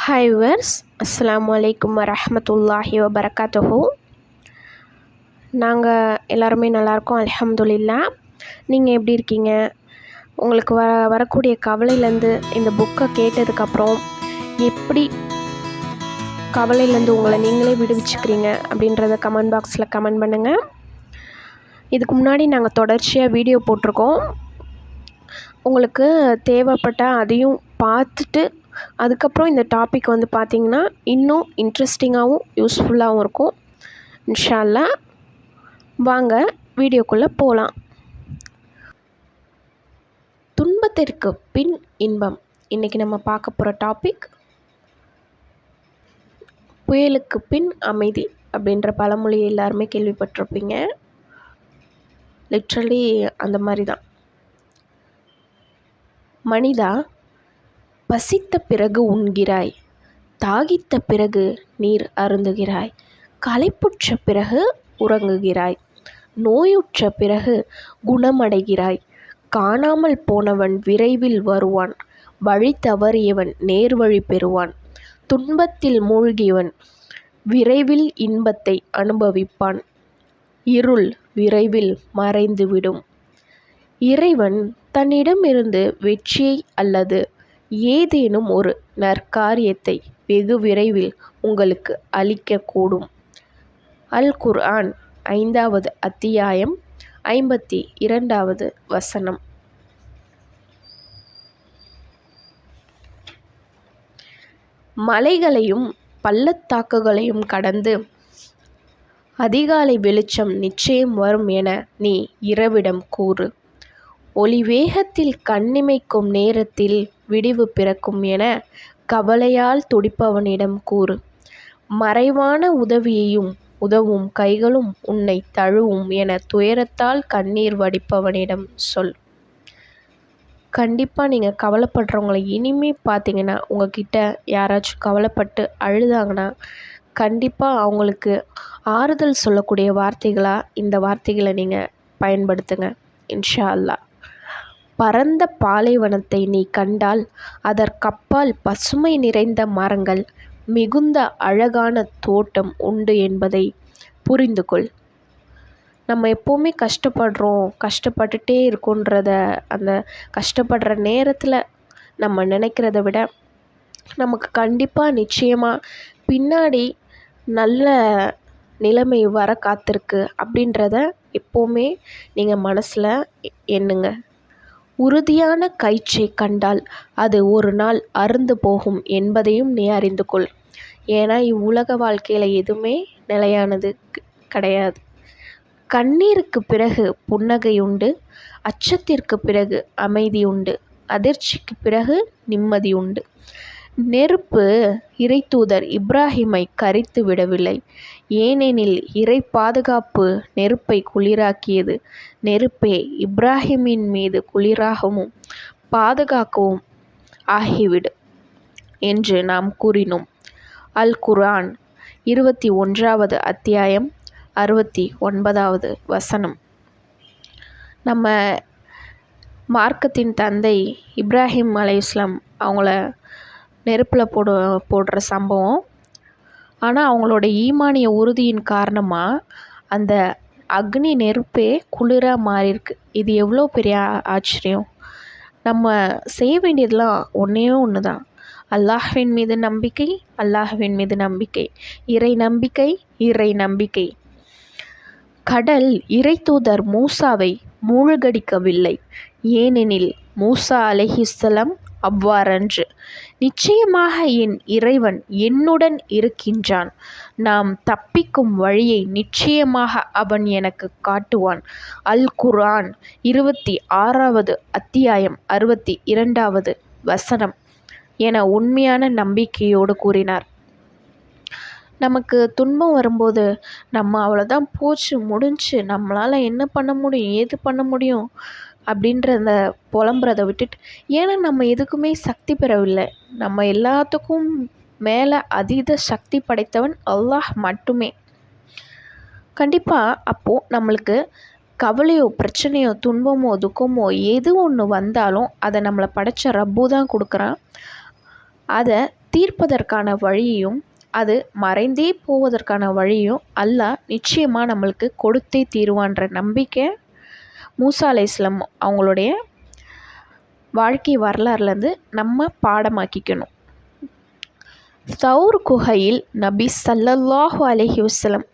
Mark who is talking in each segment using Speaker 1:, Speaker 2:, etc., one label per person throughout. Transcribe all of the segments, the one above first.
Speaker 1: Hi viewers, அஸ்ஸலாமு அலைக்கும் வரஹ்மத்துல்லாஹி வபரகாத்துஹு. நாங்கள் எல்லாருமே நல்லாயிருக்கோம், அல்ஹம்துலில்லாஹ். நீங்கள் எப்படி இருக்கீங்க? உங்களுக்கு வரக்கூடிய கவலையிலேருந்து இந்த புக்கை கேட்டதுக்கப்புறம் எப்படி கவலையிலேருந்து உங்களை நீங்களே விடுவிச்சுக்கிறீங்க அப்படின்றத கமெண்ட் பாக்ஸில் கமெண்ட் பண்ணுங்கள். இதுக்கு முன்னாடி நாங்கள் தொடர்ச்சியாக வீடியோ போட்டிருக்கோம். உங்களுக்கு தேவைப்பட்டால் அதையும் பார்த்துட்டு அதுக்கப்புறம் இந்த டாபிக் பார்த்திங்கன்னா இன்னும் இன்ட்ரெஸ்டிங்காகவும் யூஸ்ஃபுல்லாகவும் இருக்கும். இன்ஷா அல்லாஹ். வாங்க வீடியோக்குள்ளே போகலாம். துன்பத்திற்கு பின் இன்பம். இன்றைக்கி நம்ம பார்க்க போகிற டாபிக் புயலுக்கு பின் அமைதி அப்படின்ற பழமொழியை எல்லாருமே கேள்விப்பட்டிருப்பீங்க. லிட்ரலி அந்த மாதிரி தான். மனிதா, பசித்த பிறகு உண்கிறாய், தாகித்த பிறகு நீர் அருந்துகிறாய், களைப்புற்ற பிறகு உறங்குகிறாய், நோயுற்ற பிறகு குணமடைகிறாய், காணாமல் போனவன் விரைவில் வருவான், வழி தவறியவன் நேர்வழி பெறுவான், துன்பத்தில் மூழ்கியவன் விரைவில் இன்பத்தை அனுபவிப்பான், இருள் விரைவில் மறைந்துவிடும். இறைவன் தன்னிடமிருந்து வெற்றியை அல்லது ஏதேனும் ஒரு நற்காரியத்தை வெகு விரைவில் உங்களுக்கு அளிக்கக்கூடும். அல் குர்ஆன் 5வது அத்தியாயம் 52வது வசனம். மலைகளையும் பள்ளத்தாக்குகளையும் கடந்து அதிகாலை வெளிச்சம் நிச்சயம் வரும் என நீ இரவிடம் கூறு. ஒளி வேகத்தில் கண்ணிமைக்கும் நேரத்தில் விடிவு பிறக்கும் என கவலையால் துடிப்பவனிடம் கூறு. மறைவான உதவியையும் உதவும் கைகளும் உன்னை தழுவும் என துயரத்தால் கண்ணீர் வடிப்பவனிடம் சொல். கண்டிப்பாக நீங்கள் கவலைப்படுறவங்களை இனிமேல் பார்த்தீங்கன்னா, உங்ககிட்ட யாராச்சும் கவலைப்பட்டு அழுதாங்கன்னா கண்டிப்பாக அவங்களுக்கு ஆறுதல் சொல்லக்கூடிய வார்த்தைகளாக இந்த வார்த்தைகளை நீங்கள் பயன்படுத்துங்க. இன்ஷா அல்லாஹ். பரந்த பாலைவனத்தை நீ கண்டால் அதற்கப்பால் பசுமை நிறைந்த மரங்கள் மிகுந்த அழகான தோட்டம் உண்டு என்பதை புரிந்து கொள். நம்ம எப்போவுமே கஷ்டப்பட்டுட்டே இருக்கோன்றத அந்த கஷ்டப்படுற நேரத்தில் நம்ம நினைக்கிறத விட நமக்கு கண்டிப்பாக நிச்சயமாக பின்னாடி நல்ல நிலைமை வர காத்திருக்கு அப்படின்றத எப்போவுமே நீங்கள் மனசில் எண்ணுங்க. உறுதியான கயிற்றை கண்டால் அது ஒரு நாள் அறுந்து போகும் என்பதையும் நீ அறிந்து கொள். ஏன்னா இவ்வுலக வாழ்க்கையில் எதுவுமே நிலையானது கிடையாது. கண்ணீருக்கு பிறகு புன்னகை உண்டு, அச்சத்திற்கு பிறகு அமைதி உண்டு, அதிர்ச்சிக்கு பிறகு நிம்மதி உண்டு. நெருப்பு இறைத்தூதர் இப்ராஹிமை கரித்து விடவில்லை, ஏனெனில் இறை பாதுகாப்பு நெருப்பை குளிராக்கியது. நெருப்பே இப்ராஹிமின் மீது குளிராகவும் பாதுகாக்கவும் ஆகிவிடு என்று நாம் கூறினோம். அல் குர்ஆன் 21வது அத்தியாயம் 69வது வசனம். நம்ம மார்க்கத்தின் தந்தை இப்ராஹிம் அலைஹிஸ்ஸலாம் அவங்கள நெருப்பில் போடுற சம்பவம். ஆனால் அவங்களோட ஈமானிய உறுதியின் காரணமாக அந்த அக்னி நெருப்பே குளிராக மாறியிருக்கு. இது எவ்வளோ பெரிய ஆச்சரியம். நம்ம செய்ய வேண்டியதெல்லாம் ஒன்றே ஒன்று தான். அல்லாஹ்வின் மீது நம்பிக்கை, அல்லாஹ்வின் மீது நம்பிக்கை, இறை நம்பிக்கை, இறை நம்பிக்கை. கடல் இறைத்தூதர் மூசாவை மூழ்கடிக்கவில்லை, ஏனெனில் மூசா அலைஹிஸ்ஸலாம் அவ்வாறன்று. நிச்சயமாக என் இறைவன் என்னுடன் இருக்கின்றான், நாம் தப்பிக்கும் வழியை நிச்சயமாக அவன் எனக்கு காட்டுவான். அல் குர்ஆன் 26வது அத்தியாயம் 62வது வசனம் என உண்மையான நம்பிக்கையோடு கூறினார். நமக்கு துன்பம் வரும்போது நம்ம அவ்வளோதான், போச்சு முடிஞ்சு, நம்மளால் என்ன பண்ண முடியும், ஏது பண்ண முடியும் அப்படின்ற அந்த புலம்புறதை விட்டுட்டு, ஏன்னா நம்ம எதுக்குமே சக்தி பெறவில்லை. நம்ம எல்லாத்துக்கும் மேலே அதீத சக்தி படைத்தவன் அல்லாஹ் மட்டுமே. கண்டிப்பாக அப்போது நம்மளுக்கு கவலையோ பிரச்சனையோ துன்பமோ துக்கமோ எது ஒன்று வந்தாலும் அதை நம்மளை படைச்ச ரப்பு தான் கொடுக்குறான். அதை தீர்ப்பதற்கான வழியையும் அது மறைந்தே போவதற்கான வழியும் அல்லாஹ் நிச்சயமாக நம்மளுக்கு கொடுத்தே தீருவான்ற நம்பிக்கை மூசா அலைஹிஸ்ஸலாம் அவங்களுடைய வாழ்க்கை வரலாறுலேருந்து நம்ம பாடமாக்கிக்கணும். தௌர் குகையில் நபி ஸல்லல்லாஹு அலைஹி வஸல்லம்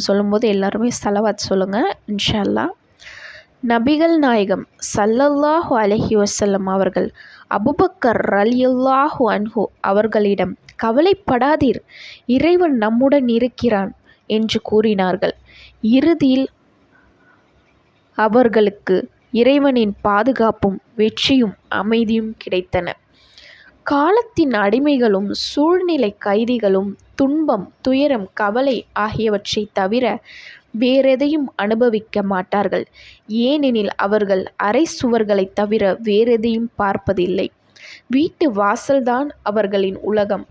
Speaker 1: சொல்லும்போது எல்லாருமே ஸலவாத் சொல்லுங்கள் இன்ஷா அல்லாஹ். நபிகள் நாயகம் ஸல்லல்லாஹு அலைஹி வஸல்லம் அவர்கள் அபூபக்கர் ரலியல்லாஹு அன்ஹு அவர்களிடம், கவலைப்படாதீர், இறைவன் நம்முடன் இருக்கிறான் என்று கூறினார்கள். இறுதியில் அவர்களுக்கு இறைவனின் பாதுகாப்பும் வெற்றியும் அமைதியும் கிடைத்தன. காலத்தின் அடிமைகளும் சூழ்நிலை கைதிகளும் துன்பம், துயரம், கவலை ஆகியவற்றை தவிர வேறெதையும் அனுபவிக்க மாட்டார்கள். ஏனெனில் அவர்கள் அரை சுவர்களை தவிர வேறெதையும் பார்ப்பதில்லை. வீட்டு வாசல்தான் அவர்களின் உலகம்.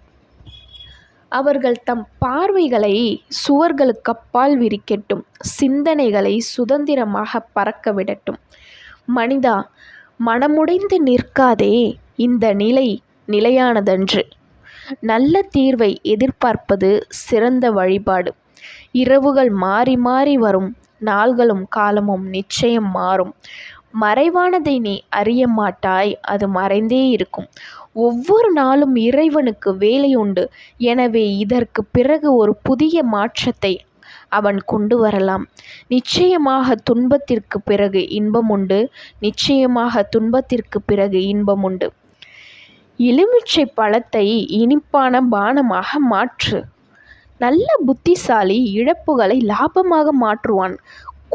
Speaker 1: அவர்கள் தம் பார்வைகளை சுவர்களுக்கப்பால் விரிக்கட்டும், சிந்தனைகளை சுதந்திரமாக பறக்க விடட்டும். மனிதா, மனமுடைந்து நிற்காதே, இந்த நிலை நிலையானதன்று. நல்ல தீர்வை எதிர்பார்ப்பது சிறந்த வழிபாடு. இரவுகள் மாறி மாறி வரும், நாள்களும் காலமும் நிச்சயம் மாறும். மறைவானதை நீ அறிய மாட்டாய், அது மறைந்தே இருக்கும். ஒவ்வொரு நாளும் இறைவனுக்கு வேலை உண்டு. எனவே இதற்கு பிறகு ஒரு புதிய மாற்றத்தை அவன் கொண்டு வரலாம். நிச்சயமாக துன்பத்திற்கு பிறகு இன்பம் உண்டு. நிச்சயமாக துன்பத்திற்கு பிறகு இன்பம் உண்டு. எலுமிச்சை பழத்தை இனிப்பான பானமாக மாற்று. நல்ல புத்திசாலி இழப்புகளை லாபமாக மாற்றுவான்.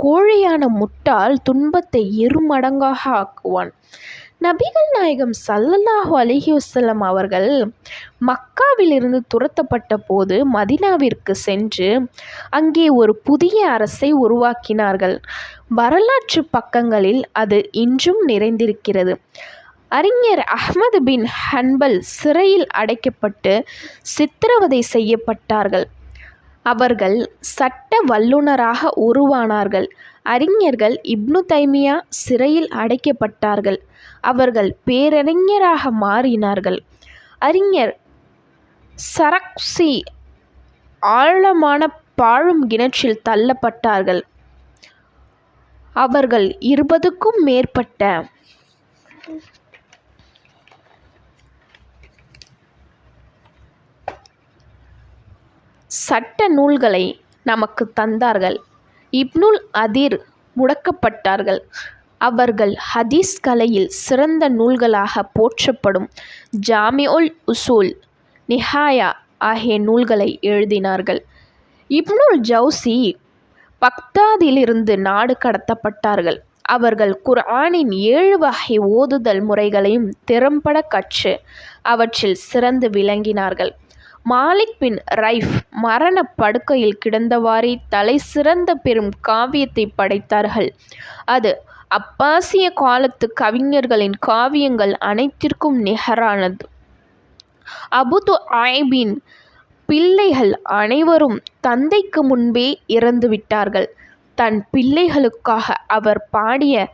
Speaker 1: கோழையான முட்டாள் துன்பத்தை இருமடங்காக ஆக்குவான். நபிகள் நாயகம் ஸல்லல்லாஹு அலைஹி வஸல்லம் அவர்கள் மக்காவிலிருந்து துரத்தப்பட்ட போது மதீனாவிற்கு சென்று அங்கே ஒரு புதிய அரசை உருவாக்கினார்கள். வரலாற்று பக்கங்களில் அது இன்றும் நிறைந்திருக்கிறது. அறிஞர் அஹ்மது பின் ஹன்பல் சிறையில் அடைக்கப்பட்டு சித்திரவதை செய்யப்பட்டார்கள். அவர்கள் சட்ட வல்லுநராக உருவானார்கள். அறிஞர்கள் இப்னு தைமியா சிறையில் அடைக்கப்பட்டார்கள். அவர்கள் பேரறிஞராக மாறினார்கள். அறிஞர் சரக்சி ஆழமான பாழும் கிணற்றில் தள்ளப்பட்டார்கள். அவர்கள் 20க்கும் மேற்பட்ட சட்ட நூல்களை நமக்கு தந்தார்கள். இப்னுல் அதீர் முடக்கப்பட்டார்கள். அவர்கள் ஹதீஸ் கலையில் சிறந்த நூல்களாக போற்றப்படும் ஜாமிஉல் உசூல், நிஹாயா ஆகிய நூல்களை எழுதினார்கள். இப்னுல் ஜவுசி பக்தாதிலிருந்து நாடு கடத்தப்பட்டார்கள். அவர்கள் குர்ஆனின் 7 வகை ஓதுதல் முறைகளையும் திறம்பட கற்று அவற்றில் சிறந்து விளங்கினார்கள். மாலிக் பின் ரைஃப் மரண படுக்கையில் கிடந்தவாறே தலை சிறந்த பெரும் காவியத்தை படைத்தார்கள். அது அப்பாசிய காலத்து கவிஞர்களின் காவியங்கள் அனைத்திற்கும் நிகரானது. அபுது ஆய்பின் பிள்ளைகள் அனைவரும் தந்தைக்கு முன்பே இறந்துவிட்டார்கள். தன் பிள்ளைகளுக்காக அவர் பாடிய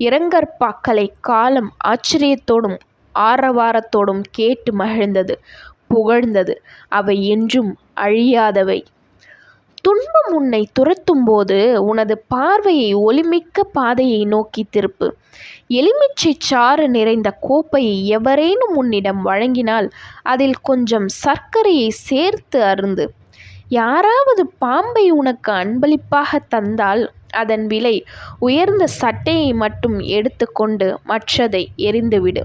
Speaker 1: இரங்கற்பாக்களை காலம் ஆச்சரியத்தோடும் ஆரவாரத்தோடும் கேட்டு மகிழ்ந்தது, புகழ்ந்தது. அவை என்றும் அழியாதவை. துன்பம் உன்னை துரத்தும் போது உனது பார்வையை ஒளிமிக்க பாதையை நோக்கி திருப்பு. எலுமிச்சை சாறு நிறைந்த கோப்பையை எவரேனும் உன்னிடம் வழங்கினால் அதில் கொஞ்சம் சர்க்கரையை சேர்த்து அருந்து. யாராவது பாம்பை உனக்கு அன்பளிப்பாக தந்தால் அதன் விலை உயர்ந்த சட்டையை மட்டும் எடுத்துக்கொண்டு மற்றதை எறிந்துவிடு.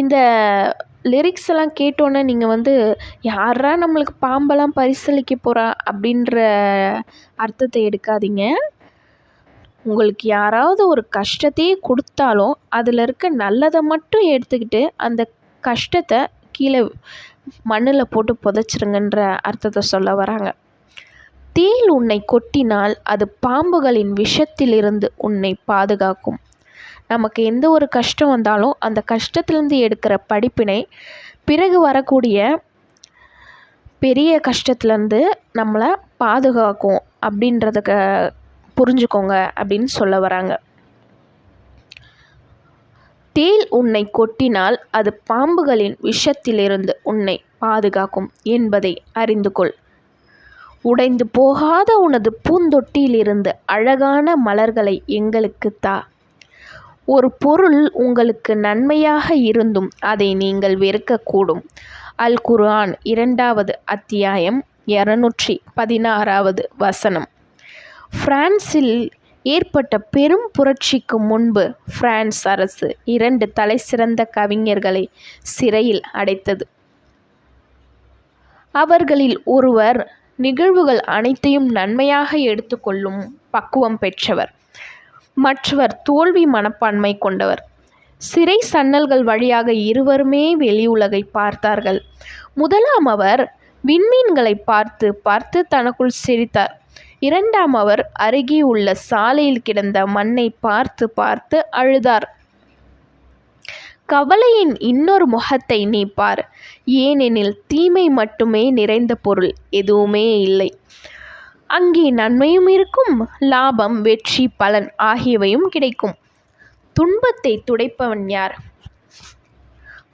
Speaker 1: இந்த லிரிக்ஸ் எல்லாம் கேட்டோன்னே நீங்கள் யாரா நம்மளுக்கு பாம்பெல்லாம் பரிசளிக்க போகிறா அப்படின்ற அர்த்தத்தை எடுக்காதீங்க. உங்களுக்கு யாராவது ஒரு கஷ்டத்தையே கொடுத்தாலும் அதில் இருக்க நல்லதை மட்டும் எடுத்துக்கிட்டு அந்த கஷ்டத்தை கீழே மண்ணில் போட்டு புதைச்சிருங்கன்ற அர்த்தத்தை சொல்ல வராங்க. தேள் உன்னை கொட்டினால் அது பாம்புகளின் விஷத்திலிருந்து உன்னை பாதுகாக்கும். நமக்கு எந்த ஒரு கஷ்டம் வந்தாலும் அந்த கஷ்டத்திலேருந்து எடுக்கிற படிப்பினை பிறகு வரக்கூடிய பெரிய கஷ்டத்துலேருந்து நம்மளை பாதுகாக்கும் அப்படின்றதுக்கு புரிஞ்சுக்கோங்க அப்படின்னு சொல்ல வராங்க. தேள் உன்னை கொட்டினால் அது பாம்புகளின் விஷத்திலிருந்து உன்னை பாதுகாக்கும் என்பதை அறிந்து கொள். உடைந்து போகாத உனது பூந்தொட்டியிலிருந்து அழகான மலர்களை எங்களுக்கு தா. ஒரு பொருள் உங்களுக்கு நன்மையாக இருந்தும் அதை நீங்கள் வெறுக்கக்கூடும். அல் குர்ஆன் 2வது அத்தியாயம் 216வது வசனம். பிரான்சில் ஏற்பட்ட பெரும் புரட்சிக்கு முன்பு பிரான்ஸ் அரசு 2 தலைசிறந்த கவிஞர்களை சிறையில் அடைத்தது. அவர்களில் ஒருவர் நிகழ்வுகள் அனைத்தையும் நன்மையாக எடுத்துக்கொள்ளும் பக்குவம் பெற்றவர், மற்றவர் தோல்வி மனப்பான்மை கொண்டவர். சிறை சன்னல்கள் வழியாக இருவருமே வெளியுலகை பார்த்தார்கள். முதலாம் அவர் விண்மீன்களை பார்த்து பார்த்து தனக்குள் சிரித்தார். இரண்டாம் அவர் அருகே உள்ள சாலையில் கிடந்த மண்ணை பார்த்து பார்த்து அழுதார். கவலையின் இன்னொரு முகத்தை நீ பார். ஏனெனில் தீமை மட்டுமே நிறைந்த பொருள் எதுவுமே இல்லை. அங்கே நன்மையும் இருக்கும், லாபம், வெற்றி, பலன் ஆகியவையும் கிடைக்கும். துன்பத்தை துடைப்பவன் யார்?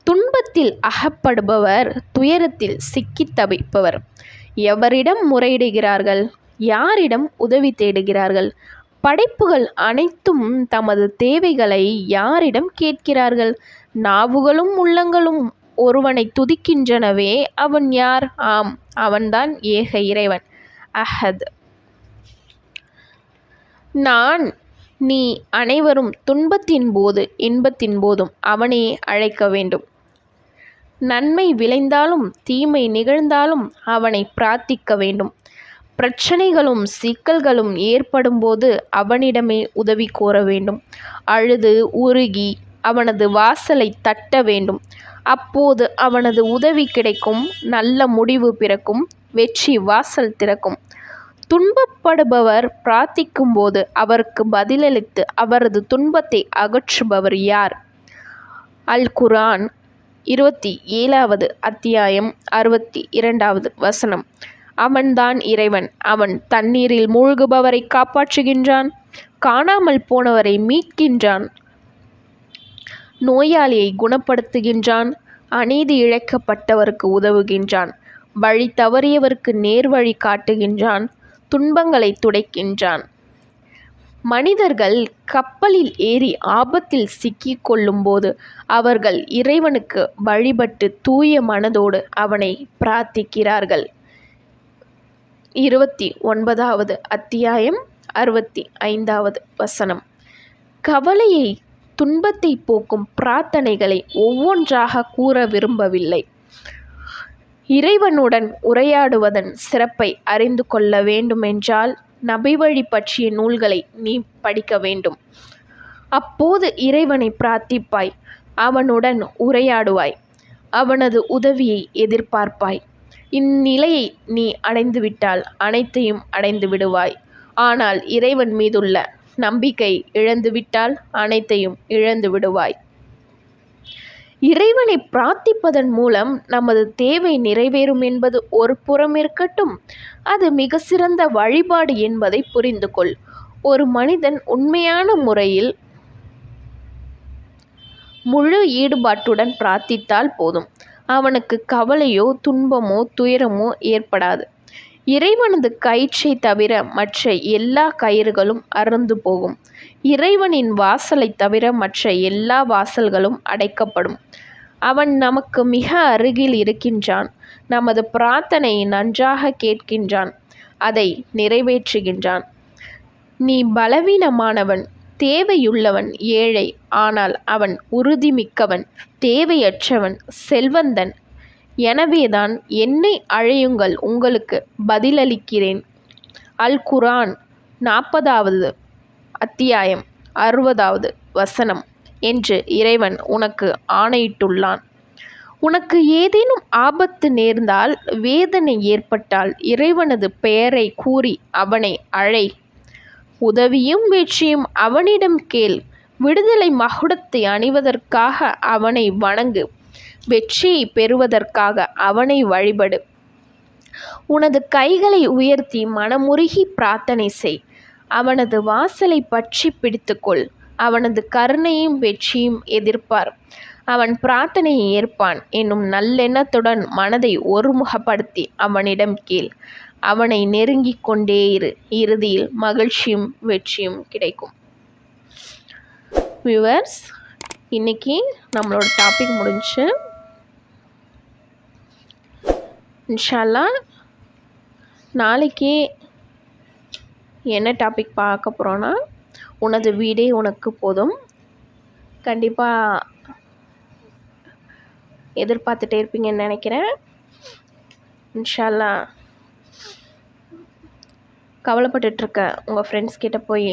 Speaker 1: துன்பத்தில் அகப்படுபவர், துயரத்தில் சிக்கித் தவிப்பவர். எவரிடம் முறையிடுகிறார்கள்? யாரிடம் உதவி தேடுகிறார்கள்? படைப்புகள் அனைத்தும் தமது தேவைகளை யாரிடம் கேட்கிறார்கள்? நாவுகளும் உள்ளங்களும் ஒருவனை துதிக்கின்றனவே, அவன் யார்? ஆம், அவன்தான் ஏக இறைவன், அஹத். நான், நீ அனைவரும் துன்பத்தின் போது இன்பத்தின் போதும் அவனையே அழைக்க வேண்டும். நன்மை விளைந்தாலும் தீமை நிகழ்ந்தாலும் அவனை பிரார்த்திக்க வேண்டும். பிரச்சனைகளும் சிக்கல்களும் ஏற்படும் போது அவனிடமே உதவி கோர வேண்டும். அழுது உருகி அவனது வாசலை தட்ட வேண்டும். அப்போது அவனது உதவி கிடைக்கும், நல்ல முடிவு பிறக்கும், வெற்றி வாசல் திறக்கும். துன்பப்படுபவர் பிரார்த்திக்கும் போது அவருக்கு பதிலளித்து அவரது துன்பத்தை அகற்றுபவர் யார்? அல் குர்ஆன் 27வது அத்தியாயம் 62வது வசனம். அவன்தான் இறைவன். அவன் தண்ணீரில் மூழ்குபவரை காப்பாற்றுகின்றான், காணாமல் போனவரை மீட்கின்றான், நோயாளியை குணப்படுத்துகின்றான், அநீதி இழைக்கப்பட்டவருக்கு உதவுகின்றான், வழி தவறியவருக்கு நேர்வழி காட்டுகின்றான், துன்பங்களை துடைக்கின்றான். மனிதர்கள் கப்பலில் ஏறி ஆபத்தில் சிக்கிக் கொள்ளும்போது அவர்கள் இறைவனுக்கு வழிபட்டு தூய மனதோடு அவனை பிரார்த்திக்கிறார்கள். 29வது அத்தியாயம் 65வது வசனம். கவலையை, துன்பத்தை போக்கும் பிரார்த்தனைகளை ஒவ்வொன்றாக கூற விரும்பவில்லை. இறைவனுடன் உரையாடுவதன் சிறப்பை அறிந்து கொள்ள வேண்டுமென்றால் நபிவழி பற்றிய நூல்களை நீ படிக்க வேண்டும். அப்போது இறைவனை பிரார்த்திப்பாய், அவனுடன் உரையாடுவாய், அவனது உதவியை எதிர்பார்ப்பாய். இந்நிலையை நீ அடைந்துவிட்டால் அனைத்தையும் அடைந்து விடுவாய். ஆனால் இறைவன் மீதுள்ள நம்பிக்கை இழந்துவிட்டால் அனைத்தையும் இழந்து விடுவாய். இறைவனை பிரார்த்திப்பதன் மூலம் நமது தேவை நிறைவேறும் என்பது ஒரு புறம் இருக்கட்டும், அது மிக சிறந்த வழிபாடு என்பதை புரிந்து கொள். ஒரு மனிதன் உண்மையான முறையில் முழு ஈடுபாட்டுடன் பிரார்த்தித்தால் போதும், அவனுக்கு கவலையோ துன்பமோ துயரமோ ஏற்படாது. இறைவனது கயிற்றை தவிர மற்ற எல்லா கயிறுகளும் அறுந்து போகும். இறைவனின் வாசலை தவிர மற்ற எல்லா வாசல்களும் அடைக்கப்படும். அவன் நமக்கு மிக அருகில் இருக்கின்றான். நமது பிரார்த்தனையை நன்றாக கேட்கின்றான், அதை நிறைவேற்றுகின்றான். நீ பலவீனமானவன், தேவையுள்ளவன், ஏழை, ஆனால் அவன் உறுதிமிக்கவன், தேவையற்றவன், செல்வந்தன். எனவேதான் என்னை அழையுங்கள், உங்களுக்கு பதிலளிக்கிறேன். அல் குர்ஆன் 40வது அத்தியாயம் 60வது வசனம் என்று இறைவன் உனக்கு ஆணையிட்டுள்ளான். உனக்கு ஏதேனும் ஆபத்து நேர்ந்தால், வேதனை ஏற்பட்டால் இறைவனது பெயரை கூறி அவனை அழை. உதவியும் வெற்றியும் அவனிடம் கேள். விடுதலை மகுடத்தை அணிவதற்காக அவனை வணங்கு. வெற்றியை பெறுவதற்காக அவனை வழிபடு. உனது கைகளை உயர்த்தி மனமுருகி பிரார்த்தனை செய். அவனது வாசலை பற்றி பிடித்துக்கொள். அவனது கருணையும் வெற்றியும் எதிர்ப்பார். அவன் பிரார்த்தனையை ஏற்பான் என்னும் நல்லெண்ணத்துடன் மனதை ஒருமுகப்படுத்தி அவனிடம் கேள். அவனை நெருங்கிக் கொண்டே இரு. இறுதியில் மகிழ்ச்சியும் வெற்றியும் கிடைக்கும். வியூவர்ஸ், இன்னைக்கு நம்மளோட டாபிக் முடிஞ்சு. இன்ஷா அல்லாஹ் நாளைக்கு என்ன டாபிக் பார்க்க போகிறோன்னா, உனது வீடே உனக்கு போதும். கண்டிப்பாக எதிர்பார்த்துட்டே இருப்பீங்கன்னு நினைக்கிறேன். இன்ஷா அல்லாஹ் கவலைப்பட்டுட்ருக்க உங்கள் ஃப்ரெண்ட்ஸ் கிட்ட போய்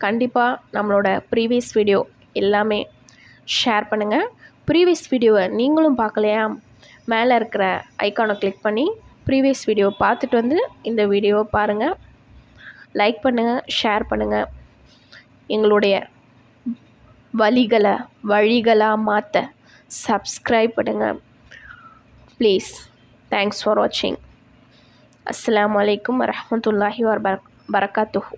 Speaker 1: கண்டிப்பாக நம்மளோட ப்ரீவியஸ் வீடியோ எல்லாமே ஷேர் பண்ணுங்கள். ப்ரீவியஸ் வீடியோவை நீங்களும் பார்க்கலையா, மேலே இருக்கிற ஐக்கானை கிளிக் பண்ணி ப்ரீவியஸ் வீடியோ பார்த்துட்டு வந்து இந்த வீடியோவை பாருங்கள். லைக் பண்ணுங்கள், ஷேர் பண்ணுங்கள். எங்களுடைய வழிகளாக மாற்ற சப்ஸ்கிரைப் பண்ணுங்கள் ப்ளீஸ். தேங்க்ஸ் ஃபார் வாட்சிங். அஸ்ஸலாமு அலைக்கும் வரஹ்மத்துல்லாஹி வபரகாத்துஹு.